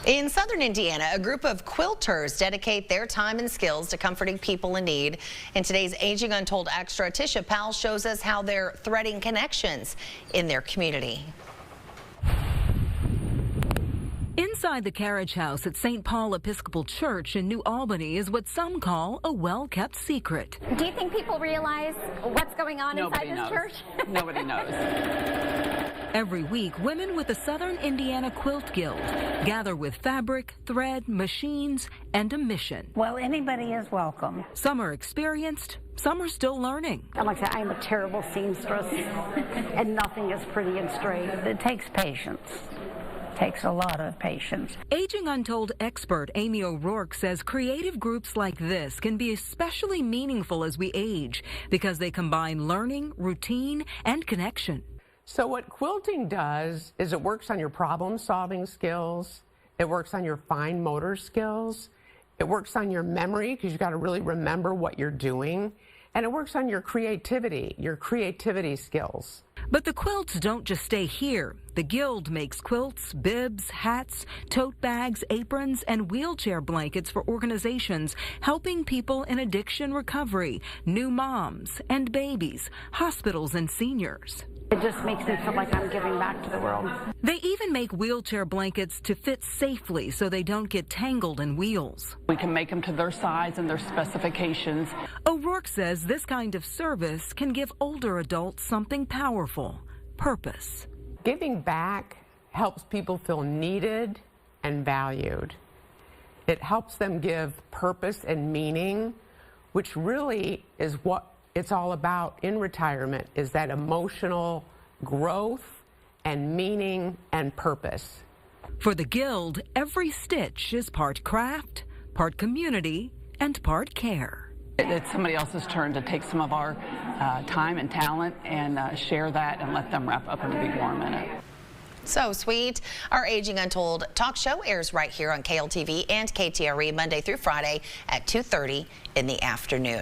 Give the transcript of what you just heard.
In Southern Indiana, a group of quilters dedicate their time and skills to comforting people in need. In today's Aging Untold Extra, Tisha Powell shows us how they're threading connections in their community. Inside the carriage house at St. Paul Episcopal Church in New Albany is what some call a well-kept secret. Do you think people realize what's going on inside this church? Nobody knows. Every week, women with the Southern Indiana Quilt Guild gather with fabric, thread, machines, and a mission. Well, anybody is welcome. Some are experienced, some are still learning. And like I said, I'm a terrible seamstress, and nothing is pretty and straight. It takes patience. Takes a lot of patience. Aging Untold expert Amy O'Rourke says creative groups like this can be especially meaningful as we age because they combine learning, routine, and connection. So what quilting does is it works on your problem-solving skills, it works on your fine motor skills, it works on your memory because you've got to really remember what you're doing, and it works on your creativity skills. But the quilts don't just stay here. The Guild makes quilts, bibs, hats, tote bags, aprons, and wheelchair blankets for organizations helping people in addiction recovery, new moms and babies, hospitals and seniors. It just makes me feel like I'm giving back to the world. They even make wheelchair blankets to fit safely so they don't get tangled in wheels. We can make them to their size and their specifications. O'Rourke says this kind of service can give older adults something powerful, purpose. Giving back helps people feel needed and valued. It helps them give purpose and meaning, which really is what it's all about in retirement, is that emotional growth and meaning and purpose. For the Guild, every stitch is part craft, part community, and part care. It's somebody else's turn to take some of our time and talent and share that and let them wrap up in a big warm in it. So sweet. Our Aging Untold talk show airs right here on KLTV and KTRE Monday through Friday at 2:30 in the afternoon.